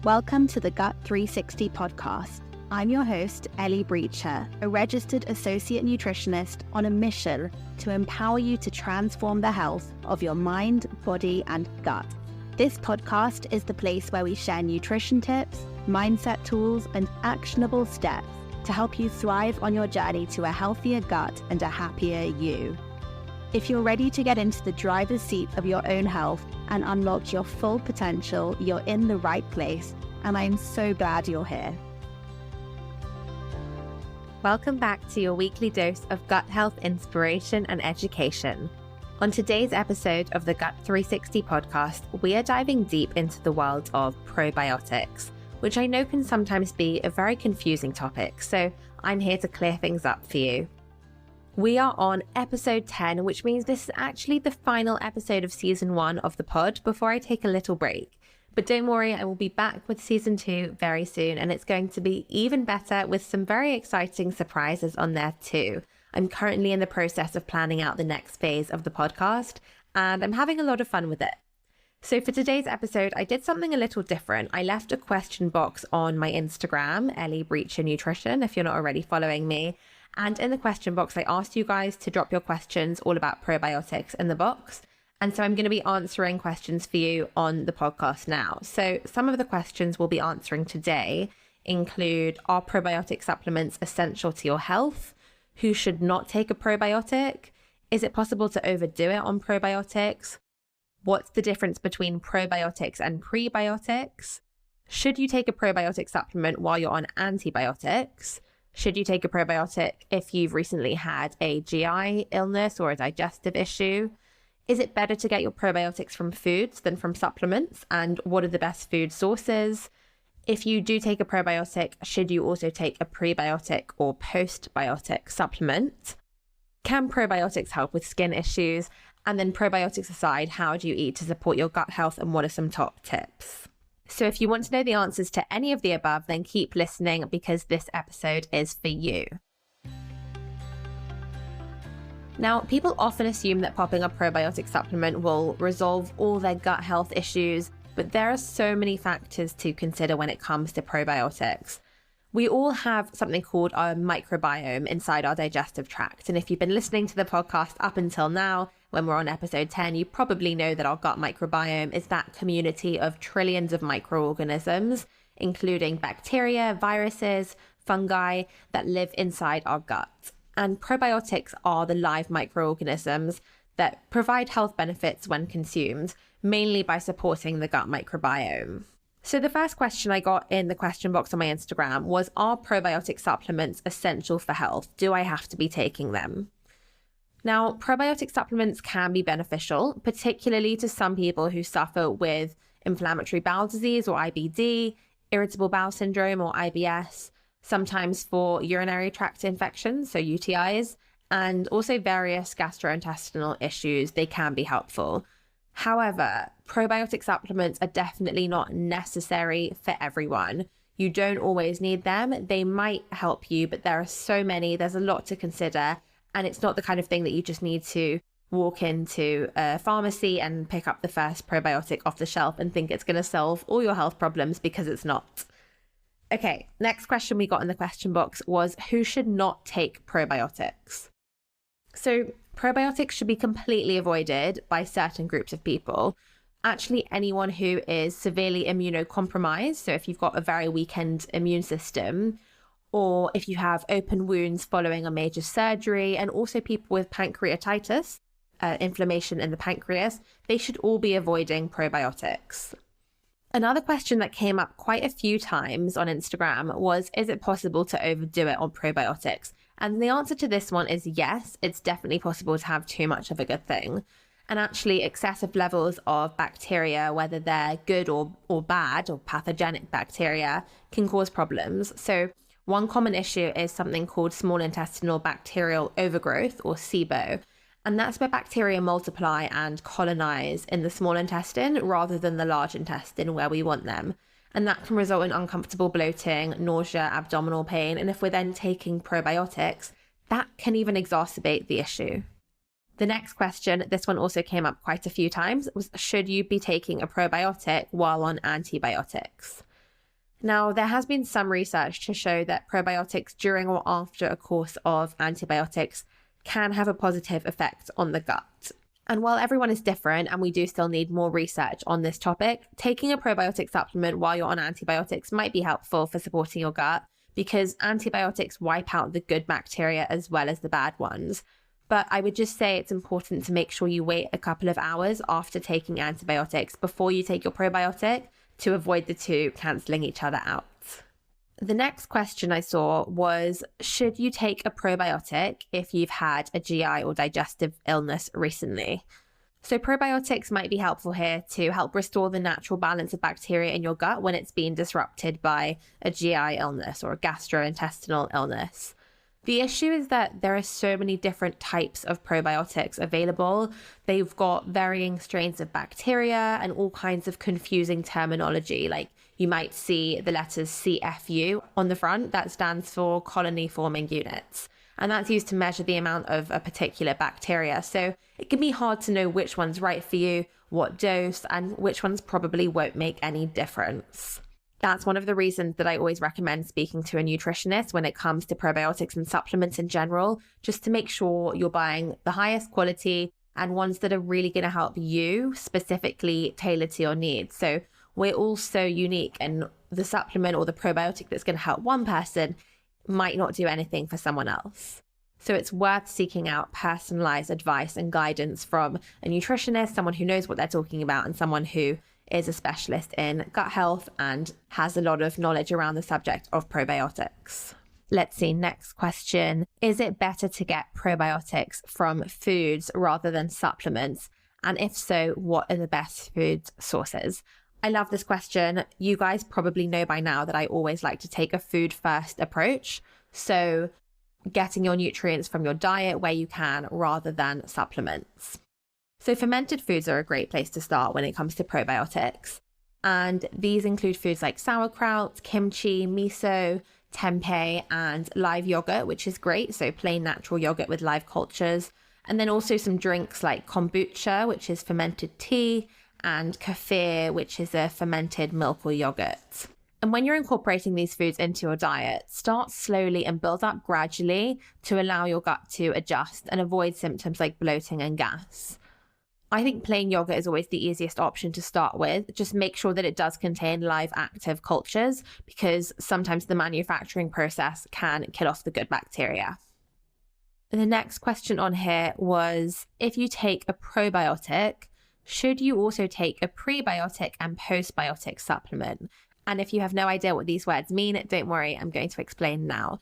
Welcome to the Gut 360 podcast. I'm your host, Eli Brecher, a registered associate nutritionist on a mission to empower you to transform the health of your mind, body, and gut. This podcast is the place where we share nutrition tips, mindset tools, and actionable steps to help you thrive on your journey to a healthier gut and a happier you. If you're ready to get into the driver's seat of your own health and unlock your full potential, you're in the right place, and I'm so glad you're here. Welcome back to your weekly dose of gut health inspiration and education. On today's episode of the Gut 360 podcast, we are diving deep into the world of probiotics, which I know can sometimes be a very confusing topic, so I'm here to clear things up for you. We are on episode 10, which means this is actually the final episode of season 1 of the pod before I take a little break. But don't worry, I will be back with season 2 very soon, and it's going to be even better with some very exciting surprises on there too. I'm currently in the process of planning out the next phase of the podcast, and I'm having a lot of fun with it. So for today's episode, I did something a little different. I left a question box on my Instagram, Eli Brecher Nutrition, if you're not already following me. And in the question box, I asked you guys to drop your questions all about probiotics in the box. And so I'm going to be answering questions for you on the podcast now. So some of the questions we'll be answering today include, are probiotic supplements essential to your health? Who should not take a probiotic? Is it possible to overdo it on probiotics? What's the difference between probiotics and prebiotics? Should you take a probiotic supplement while you're on antibiotics? Should you take a probiotic if you've recently had a GI illness or a digestive issue? Is it better to get your probiotics from foods than from supplements? And what are the best food sources? If you do take a probiotic, should you also take a prebiotic or postbiotic supplement? Can probiotics help with skin issues? And then probiotics aside, how do you eat to support your gut health, and what are some top tips? So if you want to know the answers to any of the above, then keep listening because this episode is for you. Now, people often assume that popping a probiotic supplement will resolve all their gut health issues, but there are so many factors to consider when it comes to probiotics. We all have something called our microbiome inside our digestive tract. And if you've been listening to the podcast up until now, when we're on episode 10, you probably know that our gut microbiome is that community of trillions of microorganisms, including bacteria, viruses, fungi that live inside our gut. And probiotics are the live microorganisms that provide health benefits when consumed, mainly by supporting the gut microbiome. So the first question I got in the question box on my Instagram was, are probiotic supplements essential for health? Do I have to be taking them? Now, probiotic supplements can be beneficial, particularly to some people who suffer with inflammatory bowel disease or IBD, irritable bowel syndrome or IBS, sometimes for urinary tract infections, so UTIs, and also various gastrointestinal issues. They can be helpful. However, probiotic supplements are definitely not necessary for everyone. You don't always need them. They might help you, but there are so many, there's a lot to consider. And it's not the kind of thing that you just need to walk into a pharmacy and pick up the first probiotic off the shelf and think it's going to solve all your health problems, because it's not. Okay, next question we got in the question box was, who should not take probiotics? So probiotics should be completely avoided by certain groups of people. Actually, anyone who is severely immunocompromised, so if you've got a very weakened immune system, or if you have open wounds following a major surgery, and also people with pancreatitis, inflammation in the pancreas, they should all be avoiding probiotics. Another question that came up quite a few times on Instagram was, is it possible to overdo it on probiotics? And the answer to this one is yes, it's definitely possible to have too much of a good thing. And actually, excessive levels of bacteria, whether they're good or bad or pathogenic bacteria, can cause problems. So one common issue is something called small intestinal bacterial overgrowth, or SIBO. And that's where bacteria multiply and colonize in the small intestine rather than the large intestine where we want them. And that can result in uncomfortable bloating, nausea, abdominal pain. And if we're then taking probiotics, that can even exacerbate the issue. The next question, this one also came up quite a few times, was should you be taking a probiotic while on antibiotics? Now, there has been some research to show that probiotics during or after a course of antibiotics can have a positive effect on the gut. And while everyone is different and we do still need more research on this topic, taking a probiotic supplement while you're on antibiotics might be helpful for supporting your gut because antibiotics wipe out the good bacteria as well as the bad ones. But I would just say it's important to make sure you wait a couple of hours after taking antibiotics before you take your probiotic to avoid the two cancelling each other out. The next question I saw was, should you take a probiotic if you've had a GI or digestive illness recently? So probiotics might be helpful here to help restore the natural balance of bacteria in your gut when it's been disrupted by a GI illness or a gastrointestinal illness. The issue is that there are so many different types of probiotics available. They've got varying strains of bacteria and all kinds of confusing terminology. Like you might see the letters CFU on the front. That stands for colony forming units. And that's used to measure the amount of a particular bacteria. So it can be hard to know which one's right for you, what dose, and which ones probably won't make any difference. That's one of the reasons that I always recommend speaking to a nutritionist when it comes to probiotics and supplements in general, just to make sure you're buying the highest quality and ones that are really going to help you specifically tailored to your needs. So we're all so unique, and the supplement or the probiotic that's going to help one person might not do anything for someone else. So it's worth seeking out personalized advice and guidance from a nutritionist, someone who knows what they're talking about, and someone who is a specialist in gut health and has a lot of knowledge around the subject of probiotics. Let's see, next question. Is it better to get probiotics from foods rather than supplements? And if so, what are the best food sources? I love this question. You guys probably know by now that I always like to take a food first approach. So getting your nutrients from your diet where you can rather than supplements. So fermented foods are a great place to start when it comes to probiotics. And these include foods like sauerkraut, kimchi, miso, tempeh, and live yogurt, which is great. So plain natural yogurt with live cultures. And then also some drinks like kombucha, which is fermented tea, and kefir, which is a fermented milk or yogurt. And when you're incorporating these foods into your diet, start slowly and build up gradually to allow your gut to adjust and avoid symptoms like bloating and gas. I think plain yogurt is always the easiest option to start with. Just make sure that it does contain live active cultures because sometimes the manufacturing process can kill off the good bacteria. The next question on here was, if you take a probiotic, should you also take a prebiotic and postbiotic supplement? And if you have no idea what these words mean, don't worry, I'm going to explain now.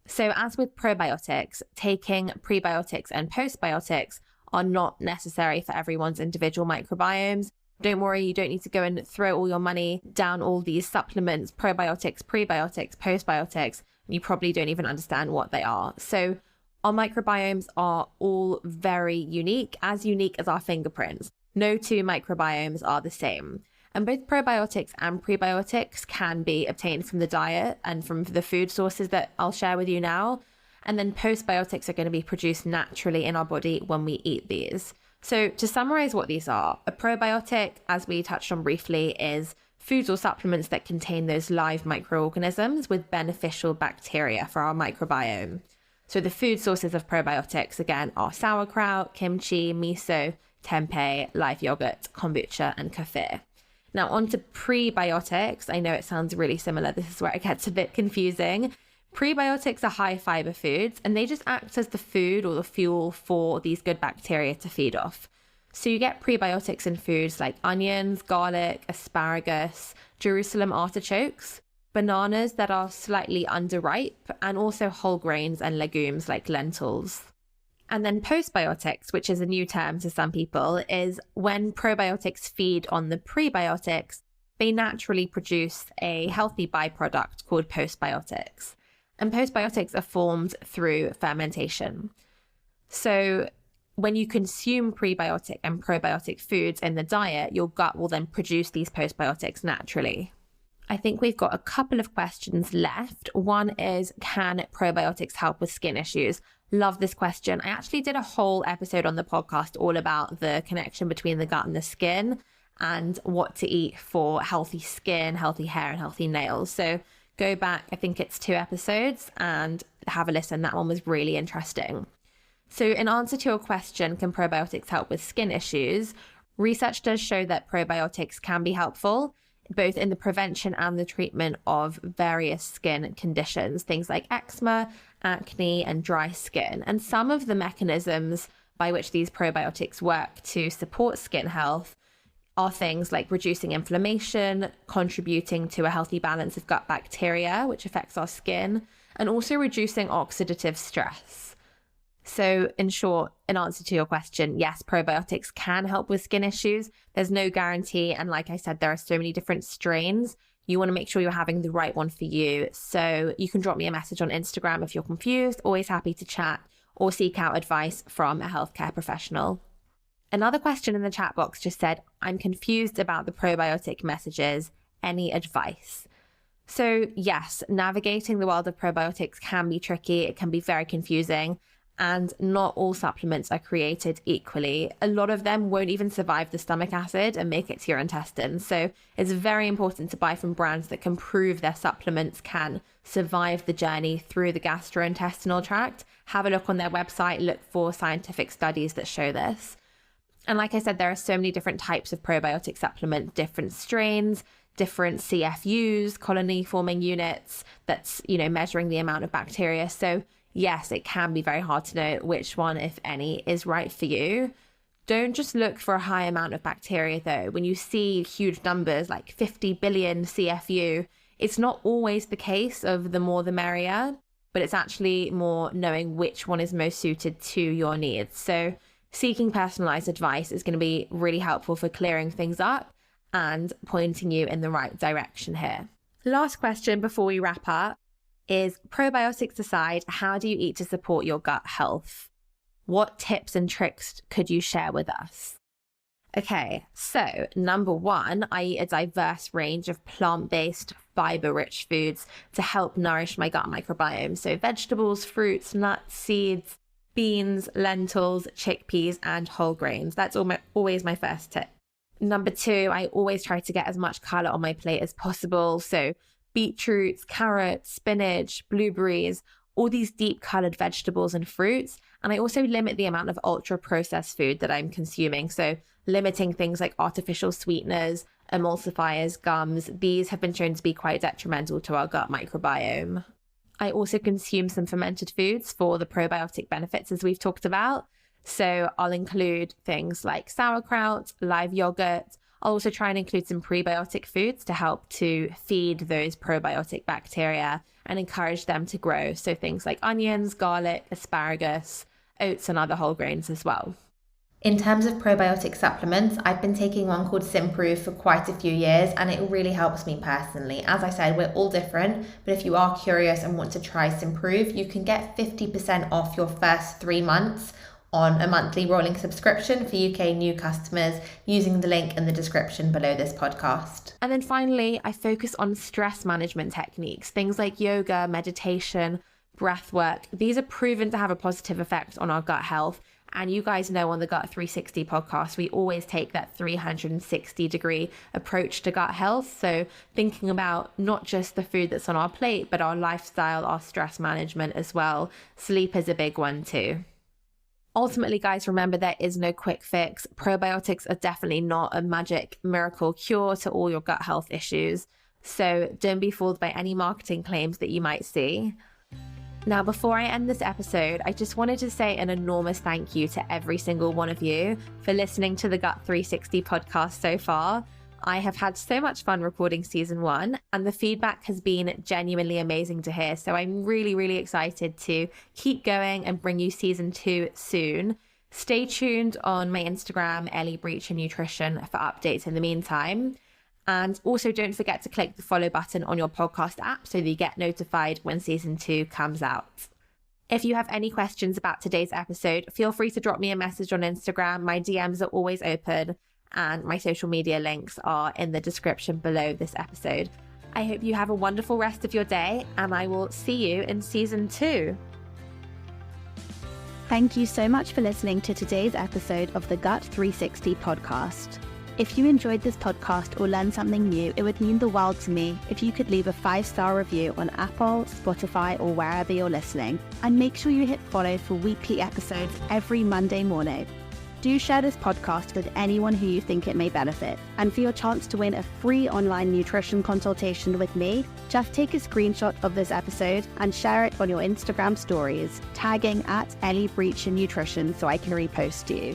So as with probiotics, taking prebiotics and postbiotics are not necessary for everyone's individual microbiomes. Don't worry, you don't need to go and throw all your money down all these supplements, probiotics, prebiotics, postbiotics. You probably don't even understand what they are. So our microbiomes are all very unique as our fingerprints. No two microbiomes are the same. And both probiotics and prebiotics can be obtained from the diet and from the food sources that I'll share with you now. And then postbiotics are going to be produced naturally in our body when we eat these. So to summarize what these are, a probiotic, as we touched on briefly, is foods or supplements that contain those live microorganisms with beneficial bacteria for our microbiome. So the food sources of probiotics, again, are sauerkraut, kimchi, miso, tempeh, live yogurt, kombucha, and kefir. Now on to prebiotics. I know it sounds really similar. This is where it gets a bit confusing. Prebiotics are high fiber foods, and they just act as the food or the fuel for these good bacteria to feed off. So you get prebiotics in foods like onions, garlic, asparagus, Jerusalem artichokes, bananas that are slightly underripe, and also whole grains and legumes like lentils. And then postbiotics, which is a new term to some people, is when probiotics feed on the prebiotics, they naturally produce a healthy byproduct called postbiotics. And postbiotics are formed through fermentation. So when you consume prebiotic and probiotic foods in the diet, your gut will then produce these postbiotics naturally. I think we've got a couple of questions left. One is, can probiotics help with skin issues? Love this question. I actually did a whole episode on the podcast all about the connection between the gut and the skin. and what to eat for healthy skin, healthy hair, and healthy nails. So go back, I think it's 2 episodes, and have a listen. That one was really interesting. So in answer to your question, can probiotics help with skin issues? Research does show that probiotics can be helpful, both in the prevention and the treatment of various skin conditions, things like eczema, acne, and dry skin. And some of the mechanisms by which these probiotics work to support skin health are things like reducing inflammation, contributing to a healthy balance of gut bacteria, which affects our skin, and also reducing oxidative stress. So in short, in answer to your question, yes, probiotics can help with skin issues. There's no guarantee. And like I said, there are so many different strains. You want to make sure you're having the right one for you. So you can drop me a message on Instagram if you're confused, always happy to chat, or seek out advice from a healthcare professional. Another question in the chat box just said, I'm confused about the probiotic messages. Any advice? So yes, navigating the world of probiotics can be tricky. It can be very confusing. And not all supplements are created equally. A lot of them won't even survive the stomach acid and make it to your intestines. So it's very important to buy from brands that can prove their supplements can survive the journey through the gastrointestinal tract. Have a look on their website, look for scientific studies that show this. And like I said, there are so many different types of probiotic supplements, different strains, different CFUs, colony forming units, that's, measuring the amount of bacteria. So yes, it can be very hard to know which one, if any, is right for you. Don't just look for a high amount of bacteria though. When you see huge numbers like 50 billion CFU, it's not always the case of the more the merrier, but it's actually more knowing which one is most suited to your needs. So seeking personalized advice is going to be really helpful for clearing things up and pointing you in the right direction here. Last question before we wrap up is, probiotics aside, how do you eat to support your gut health? What tips and tricks could you share with us? Okay, so number 1, I eat a diverse range of plant-based, fiber-rich foods to help nourish my gut microbiome. So vegetables, fruits, nuts, seeds, beans, lentils, chickpeas, and whole grains. That's always my first tip. Number 2, I always try to get as much color on my plate as possible. So beetroots, carrots, spinach, blueberries, all these deep colored vegetables and fruits. And I also limit the amount of ultra processed food that I'm consuming. So limiting things like artificial sweeteners, emulsifiers, gums. These have been shown to be quite detrimental to our gut microbiome. I also consume some fermented foods for the probiotic benefits, as we've talked about. So I'll include things like sauerkraut, live yogurt. I'll also try and include some prebiotic foods to help to feed those probiotic bacteria and encourage them to grow. So things like onions, garlic, asparagus, oats, and other whole grains as well. In terms of probiotic supplements, I've been taking one called Symprove for quite a few years, and it really helps me personally. As I said, we're all different, but if you are curious and want to try Symprove, you can get 50% off your first 3 months on a monthly rolling subscription for UK new customers using the link in the description below this podcast. And then finally, I focus on stress management techniques, things like yoga, meditation, breath work. These are proven to have a positive effect on our gut health. And you guys know on the Gut 360 podcast, we always take that 360-degree approach to gut health. So thinking about not just the food that's on our plate, but our lifestyle, our stress management as well. Sleep is a big one too. Ultimately, guys, remember there is no quick fix. Probiotics are definitely not a magic miracle cure to all your gut health issues. So don't be fooled by any marketing claims that you might see. Now, before I end this episode, I just wanted to say an enormous thank you to every single one of you for listening to the Gut 360 podcast so far. I have had so much fun recording season 1, and the feedback has been genuinely amazing to hear. So I'm really, really excited to keep going and bring you season 2 soon. Stay tuned on my Instagram, Eli Brecher Nutrition, for updates in the meantime. And also don't forget to click the follow button on your podcast app so that you get notified when season 2 comes out. If you have any questions about today's episode, feel free to drop me a message on Instagram. My DMs are always open, and my social media links are in the description below this episode. I hope you have a wonderful rest of your day, and I will see you in season 2. Thank you so much for listening to today's episode of the Gut 360 podcast. If you enjoyed this podcast or learned something new, it would mean the world to me if you could leave a 5-star review on Apple, Spotify, or wherever you're listening. And make sure you hit follow for weekly episodes every Monday morning. Do share this podcast with anyone who you think it may benefit. And for your chance to win a free online nutrition consultation with me, just take a screenshot of this episode and share it on your Instagram stories, tagging at Eli Brecher Nutrition so I can repost you.